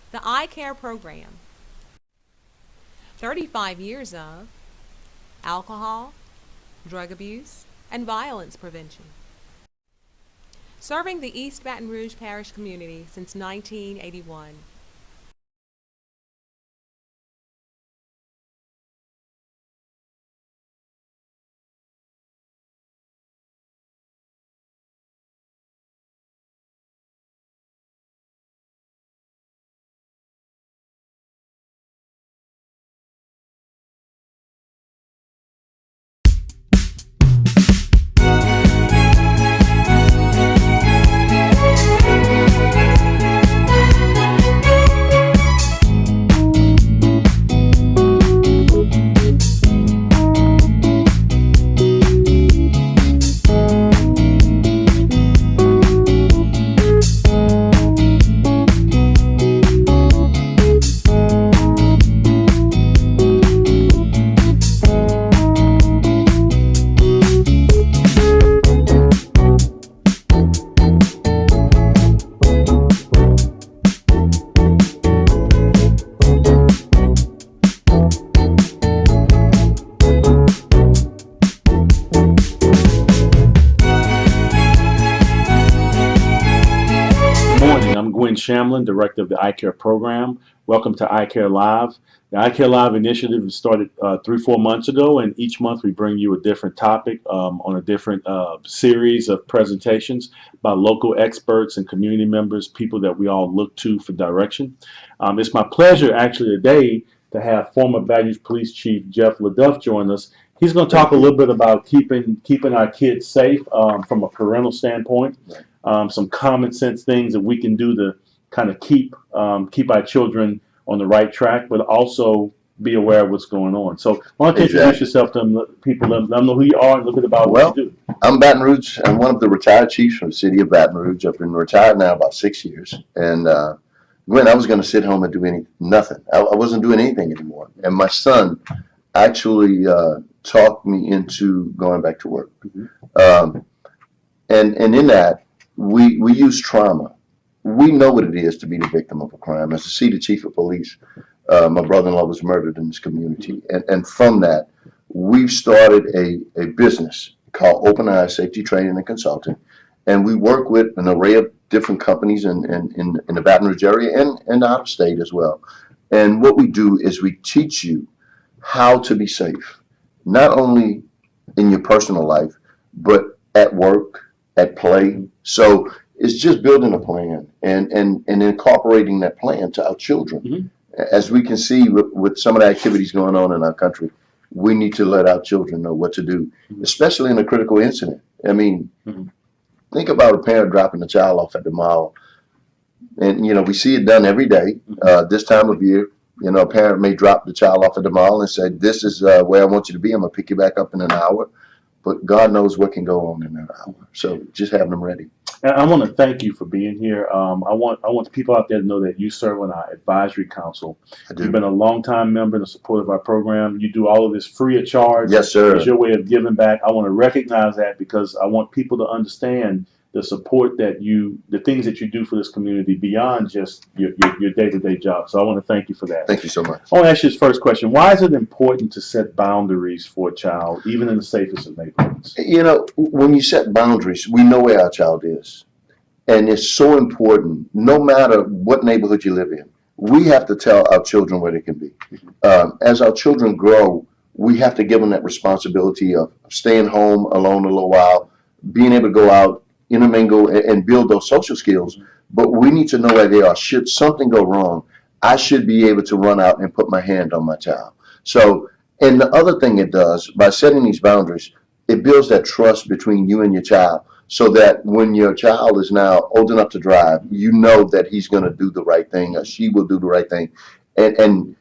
The Eye Care Program. 35 years of alcohol, drug abuse, and violence prevention. Serving the East Baton Rouge Parish community since 1981. Morning. I'm Gwen Shamlin, Director of the Eye Care Program. Welcome to Eye Care Live. The Eye Care Live initiative was started 3-4 months ago, and each month we bring you a different topic on a different series of presentations by local experts and community members, people that we all look to for direction. It's my pleasure actually today to have former Baton Rouge Police Chief Jeff Leduff join us. He's going to talk a little bit about keeping our kids safe from a parental standpoint. Some common sense things that we can do to kind of keep our children on the right track, but also be aware of what's going on. So why don't you introduce yourself to them, people, let them know who you are and a little bit about what you do. I'm Baton Rouge. I'm one of the retired chiefs from the city of Baton Rouge. I've been retired now about 6 years. And Gwen, I was going to sit home and do nothing. I wasn't doing anything anymore. And my son actually talked me into going back to work. And in that, we use trauma. We know what it is to be the victim of a crime. As the city chief of police, my brother-in-law was murdered in this community. And from that, we've started a business called Open Eyes Safety Training and Consulting. And we work with an array of different companies in the Baton Rouge area and out of state as well. And what we do is we teach you how to be safe, not only in your personal life, but at work, at play. So it's just building a plan and incorporating that plan to our children. As we can see with some of the activities going on in our country, we need to let our children know what to do, especially in a critical incident. I mean, think about a parent dropping a child off at the mall. And, we see it done every day. This time of year, a parent may drop the child off at the mall and say, this is where I want you to be. I'm going to pick you back up in an hour. But God knows what can go on in that hour. So just having them ready. And I want to thank you for being here. I want the people out there to know that you serve on our advisory council. You've been a longtime member and a supporter of our program. You do all of this free of charge. Yes, sir. It's your way of giving back. I want to recognize that because I want people to understand the support the things that you do for this community beyond just your day-to-day job. So I want to thank you for that. Thank you so much. I want to ask you this first question. Why is it important to set boundaries for a child, even in the safest of neighborhoods? When you set boundaries, we know where our child is. And it's so important, no matter what neighborhood you live in, we have to tell our children where they can be. As our children grow, we have to give them that responsibility of staying home alone a little while, being able to go out, intermingle, and build those social skills. But we need to know where they are. Should something go wrong, I should be able to run out and put my hand on my child. So, and the other thing it does, by setting these boundaries, it builds that trust between you and your child so that when your child is now old enough to drive, you know that he's going to do the right thing or she will do the right thing and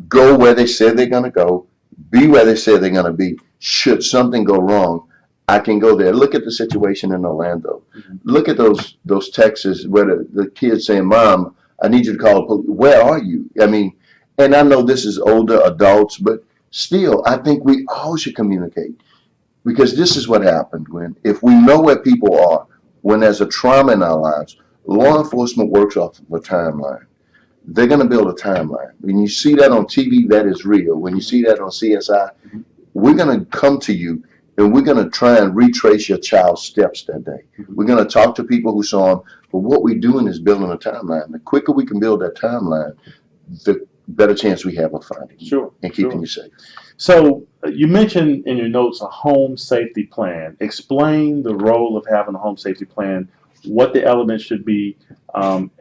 go where they said they're going to go, be where they said they're going to be. Should something go wrong, I can go there. Look at the situation in Orlando. Look at those texts where the kids saying, Mom, I need you to call the police. Where are you? I mean, and I know this is older adults, but still, I think we all should communicate. Because this is what happened, Gwen. If we know where people are, when there's a trauma in our lives, law enforcement works off of a timeline. they're going to build a timeline. When you see that on TV, that is real. When you see that on CSI, we're going to come to you and we're going to try and retrace your child's steps that day. We're going to talk to people who saw them. But what we're doing is building a timeline. The quicker we can build that timeline, the better chance we have of finding you Sure. and keeping you safe. So you mentioned in your notes a home safety plan. Explain the role of having a home safety plan, what the elements should be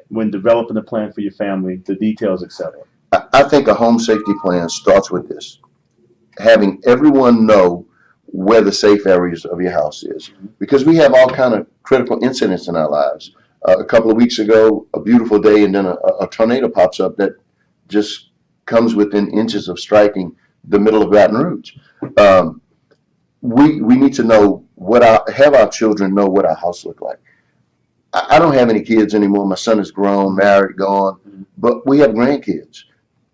when developing a plan for your family, the details, etc. I think a home safety plan starts with this: having everyone know where the safe areas of your house is, because we have all kind of critical incidents in our lives. A couple of weeks ago, a beautiful day, and then a tornado pops up that just comes within inches of striking the middle of Baton Rouge. We need to know have our children know what our house look like. I don't have any kids anymore. My son is grown, married, gone, but we have grandkids.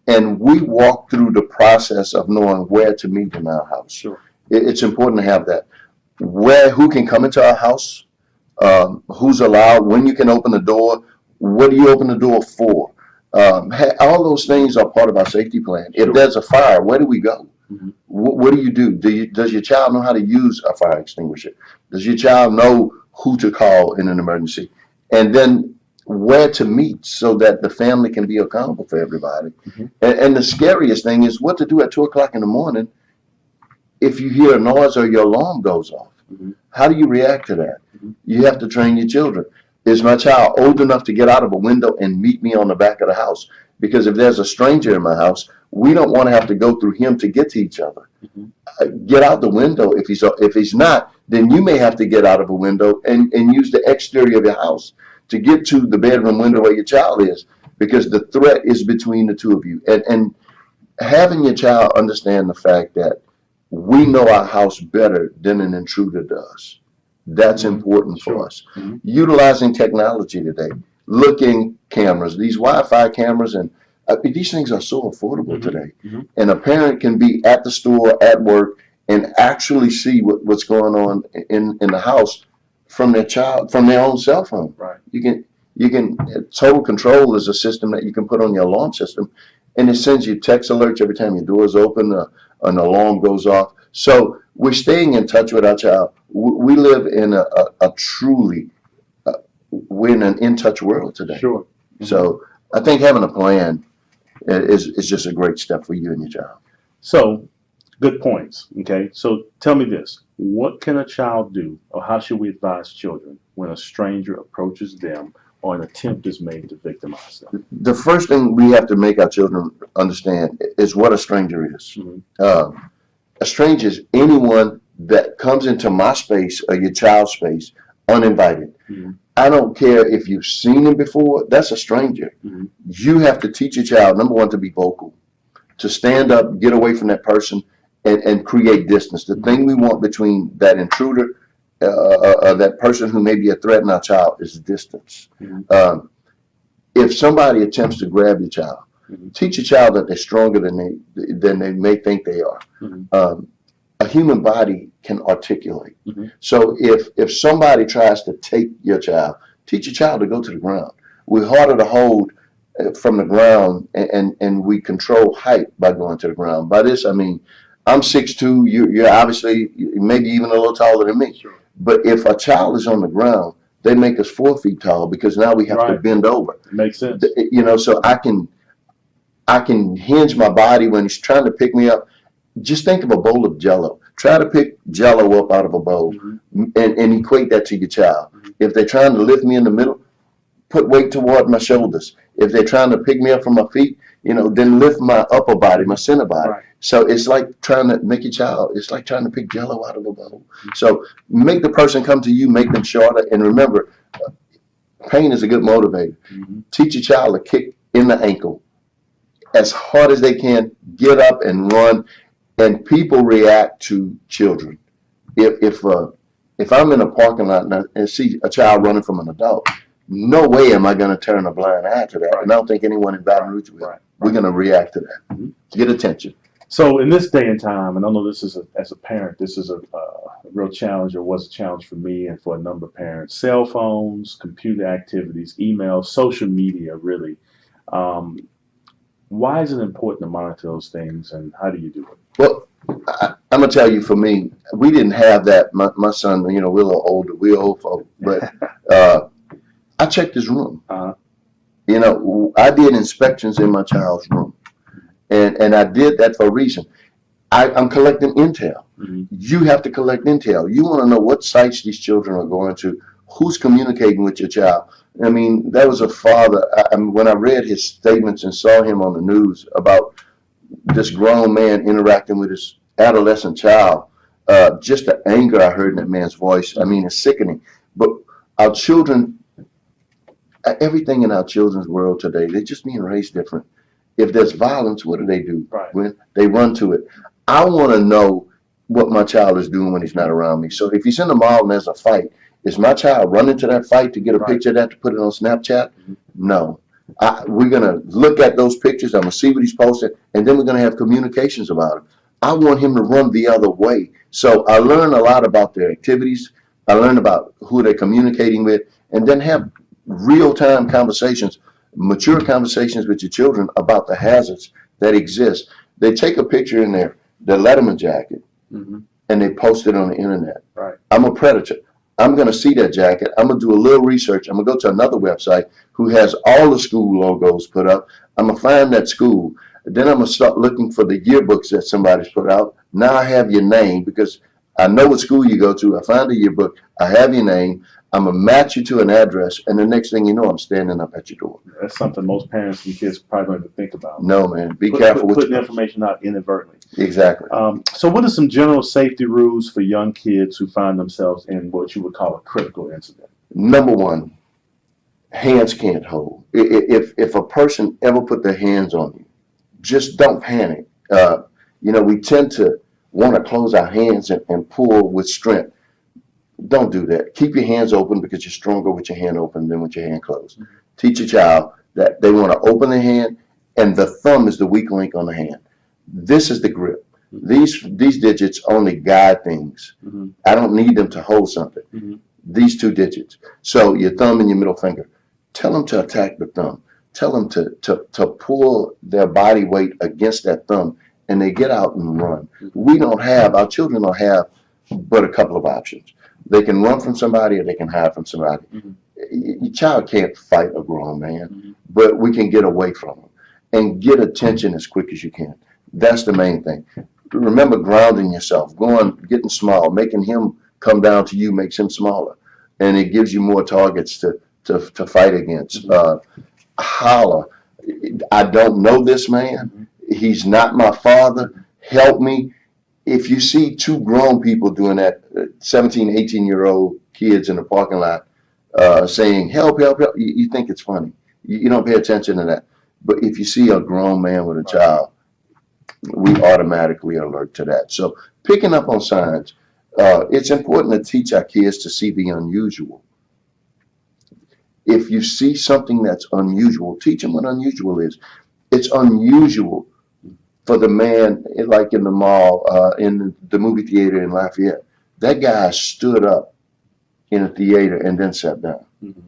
And we walk through the process of knowing where to meet in our house. Sure. It's important to have that. Who can come into our house, who's allowed, when you can open the door, what do you open the door for? All those things are part of our safety plan. Sure. If there's a fire, where do we go? What do you do? Does your child know how to use a fire extinguisher? Does your child know who to call in an emergency? And then where to meet so that the family can be accountable for everybody. And the scariest thing is what to do at 2 o'clock in the morning if you hear a noise or your alarm goes off. How do you react to that? You have to train your children. Is my child old enough to get out of a window and meet me on the back of the house? Because if there's a stranger in my house, we don't want to have to go through him to get to each other. Get out the window. If he's not, then you may have to get out of a window and use the exterior of your house to get to the bedroom window where your child is, because the threat is between the two of you. And having your child understand the fact that we know our house better than an intruder does. That's important for us. Utilizing technology today, looking cameras, these Wi-Fi cameras, and these things are so affordable today. And a parent can be at the store, at work, and actually see what's going on in the house from their own cell phone. Right. You can total control is a system that you can put on your alarm system, and it sends you text alerts every time your door is open, an alarm goes off. So we're staying in touch with our child. We live in a truly, we're in an in-touch world today. Sure. So I think having a plan is just a great step for you and your child. So, good points. Okay. So tell me this: what can a child do, or how should we advise children when a stranger approaches them or an attempt is made to victimize them? The first thing we have to make our children understand is what a stranger is. A stranger is anyone that comes into my space or your child's space uninvited. I don't care if you've seen him before, that's a stranger. You have to teach your child, number one, to be vocal, to stand up, get away from that person, and create distance. The thing we want between that intruder, that person who may be a threat in our child, is distance. If somebody attempts to grab your child, teach your child that they're stronger than they may think they are. A human body can articulate. So if somebody tries to take your child, teach your child to go to the ground. We're harder to hold from the ground, and we control height by going to the ground. By this, I mean, I'm 6'2", you're obviously maybe even a little taller than me. Sure. But if a child is on the ground, they make us 4 feet tall because now we have to bend over. Makes sense. So I can hinge my body when he's trying to pick me up. Just think of a bowl of Jell-O. Try to pick Jell-O up out of a bowl and equate that to your child. If they're trying to lift me in the middle, put weight toward my shoulders. If they're trying to pick me up from my feet, then lift my upper body, my center body. Right. So it's like trying to make your child, it's like trying to pick Jell-O out of a bowl. So make the person come to you, make them shorter, and remember, pain is a good motivator. Teach your child to kick in the ankle as hard as they can, get up and run, and people react to children. If I'm in a parking lot and see a child running from an adult, no way am I going to turn a blind eye to that. And I don't think anyone in Baton Rouge will. We're going to react to that. Get attention. So in this day and time, and I know this is as a parent, this is a real challenge, or was a challenge for me and for a number of parents. Cell phones, computer activities, email, social media, really Why is it important to monitor those things, and how do you do it? Well, I'm gonna tell you, for me, we didn't have that. My son, we're a little older, we're old folk, but I checked his room. Uh, I did inspections in my child's room, and I did that for a reason. I'm collecting intel. mhm. You have to collect intel. You want to know what sites these children are going to, who's communicating with your child. I mean, there was a father, when I read his statements and saw him on the news about this grown man interacting with his adolescent child, just the anger I heard in that man's voice, I mean, it's sickening. But our children, everything in our children's world today, they're just being raised different. If there's violence, what do? Right. When they run to it. I want to know what my child is doing when he's not around me. So if he's in the mall and there's a fight, is my child running to that fight to get a Right. picture of that to put it on Snapchat? Mhm. No. We're going to look at those pictures. I'm going to see what he's posted, and then we're going to have communications about it. I want him to run the other way. So I learn a lot about their activities. I learn about who they're communicating with, and then have real-time conversations, mature conversations with your children about the hazards that exist. They take a picture in their Letterman jacket Mhm. and they post it on the internet. Right. I'm a predator. I'm going to see that jacket. I'm going to do a little research. I'm going to go to another website who has all the school logos put up. I'm going to find that school. Then I'm going to start looking for the yearbooks that somebody's put out. Now I have your name because I know what school you go to. I find the yearbook. I have your name. I'm going to match you to an address. And the next thing you know, I'm standing up at your door. That's something most parents and kids probably don't even think about. No, man. Be careful with putting information out inadvertently. Exactly. So what are some general safety rules for young kids who find themselves in what you would call a critical incident? Number one, hands can't hold. If a person ever put their hands on you, just don't panic. We tend to want to close our hands and pull with strength. Don't do that. Keep your hands open because you're stronger with your hand open than with your hand closed. Mm-hmm. Teach your child that they want to open their hand, and the thumb is the weak link on the hand. This is the grip. These digits only guide things. Mm-hmm. I don't need them to hold something. Mm-hmm. These two digits. So your thumb and your middle finger. Tell them to attack the thumb. Tell them to pull their body weight against that thumb, and they get out and run. Our children don't have but a couple of options. They can run from somebody or they can hide from somebody. Mm-hmm. Your child can't fight a grown man, Mm-hmm. but we can get away from them and get attention as quick as you can. That's the main thing. Remember grounding yourself, getting small, making him come down to you makes him smaller, and it gives you more targets to fight against. Holler. I don't know this man. He's not my father. Help me. If you see two grown people doing that, 17, 18-year-old kids in the parking lot saying, help, help, help, you think it's funny. You don't pay attention to that. But if you see a grown man with a child, we automatically alert to that. So picking up on signs, it's important to teach our kids to see the unusual. If you see something that's unusual, teach them what unusual is. It's unusual for the man, like in the mall, in the movie theater in Lafayette. That guy stood up in a theater and then sat down. Mm-hmm.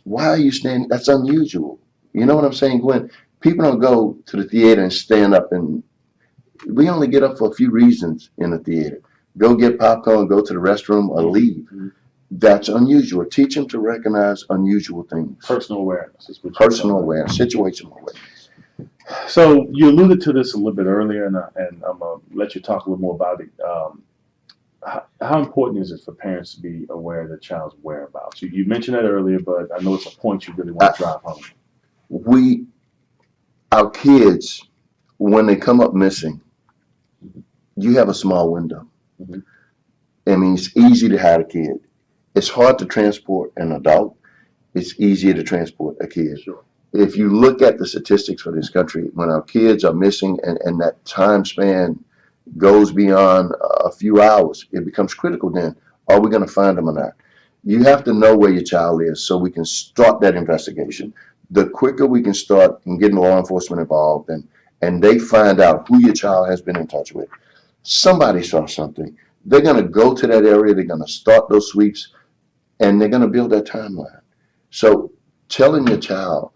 Why are you standing? That's unusual. You know what I'm saying, Gwen? People don't go to the theater and stand up, and we only get up for a few reasons in the theater. Go get popcorn, go to the restroom, or leave. Mm-hmm. That's unusual. Teach them to recognize unusual things. Personal awareness is what Personal awareness, situational awareness. So you alluded to this a little bit earlier, and I'm going to let you talk a little more about it. How important is it for parents to be aware of their child's whereabouts? You mentioned that earlier, but I know it's a point you really want to drive home. Our kids, when they come up missing, you have a small window. Mm-hmm. I mean, it's easy to hide a kid. It's hard to transport an adult. It's easier to transport a kid. Sure. If you look at the statistics for this country, when our kids are missing and that time span goes beyond a few hours, it becomes critical then. Are we going to find them or not? You have to know where your child is so we can start that investigation. The quicker we can start in getting law enforcement involved and they find out who your child has been in touch with, somebody saw something. They're going to go to that area, they're going to start those sweeps, and they're going to build that timeline. So telling your child,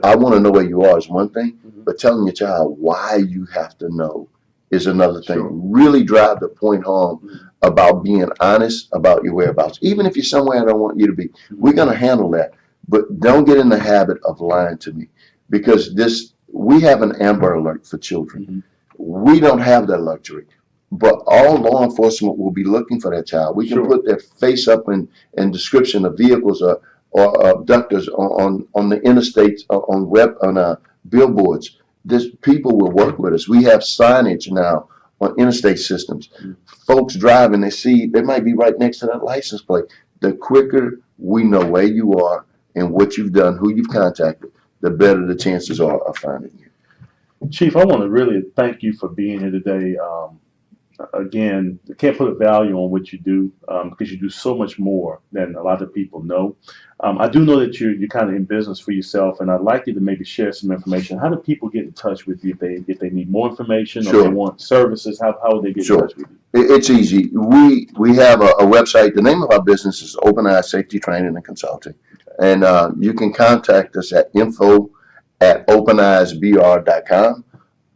I want to know where you are is one thing, but telling your child why you have to know is another thing. Sure. Really drive the point home about being honest about your whereabouts. Even if you're somewhere I don't want you to be, we're going to handle that. But don't get in the habit of lying to me, because we have an Amber Alert for children. We don't have that luxury. But all law enforcement will be looking for that child. We can Sure. put their face up in description of vehicles or abductors on the interstates, on billboards. People will work with us. We have signage now on interstate systems. Folks driving, they might be right next to that license plate. The quicker we know where you are and what you've done, who you've contacted, the better the chances are of finding you. Chief, I want to really thank you for being here today. Again, I can't put a value on what you do because you do so much more than a lot of people know. I do know that you're kind of in business for yourself, and I'd like you to maybe share some information. How do people get in touch with you if they need more information or Sure. they want services? How would they get Sure. in touch with you? It's easy. We have a website. The name of our business is Open Eyes Safety Training and Consulting. And you can contact us at info@openeyesbr.com.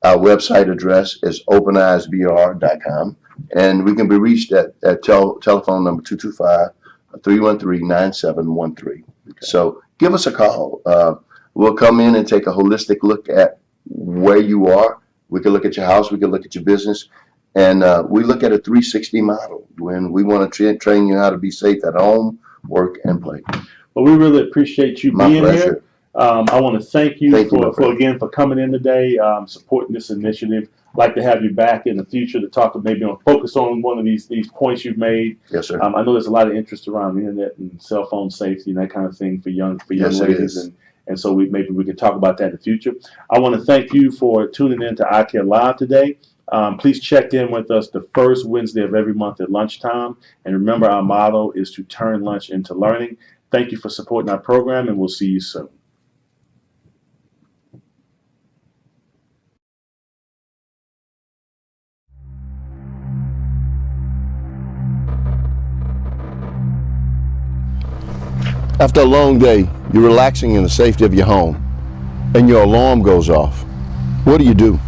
Our website address is openeyesbr.com. And we can be reached at telephone number 225-313-9713. So give us a call. We'll come in and take a holistic look at where you are. We can look at your house. We can look at your business. And we look at a 360 model when we want to train you how to be safe at home, work, and play. Well, we really appreciate you being pleasure. here. I want to thank you Thank you, my friend. again for coming in today, supporting this initiative. I'd like to have you back in the future to talk maybe focus on one of these points you've made. Yes, sir. I know there's a lot of interest around the internet and cell phone safety and that kind of thing for young Yes, it ladies, is. and so maybe we can talk about that in the future. I want to thank you for tuning in to iCare Live today. Please check in with us the first Wednesday of every month at lunchtime. And remember, our motto is to turn lunch into learning. Thank you for supporting our program, and we'll see you soon. After a long day, you're relaxing in the safety of your home, and your alarm goes off. What do?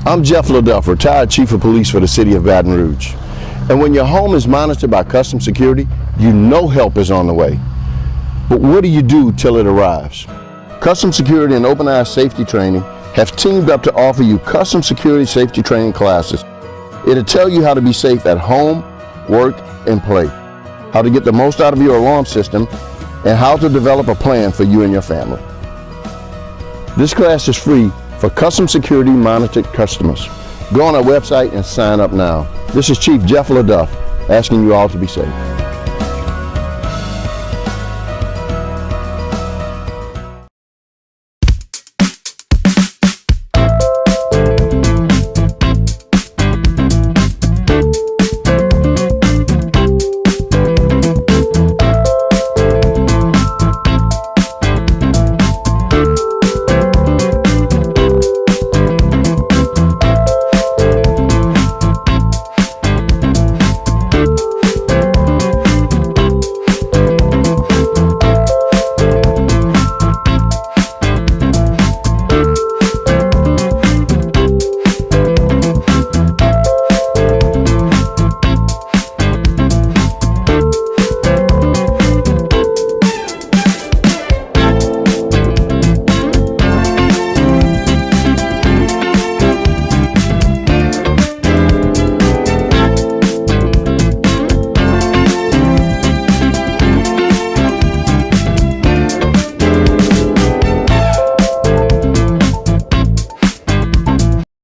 I'm Jeff Leduff, retired Chief of Police for the City of Baton Rouge. And when your home is monitored by Custom Security, you know help is on the way. But what do you do till it arrives? Custom Security and Open Eyes Safety Training have teamed up to offer you custom security safety training classes. It'll tell you how to be safe at home, work, and play, how to get the most out of your alarm system, and how to develop a plan for you and your family. This class is free for Custom Security monitored customers. Go on our website and sign up now. This is Chief Jeff Leduff asking you all to be safe.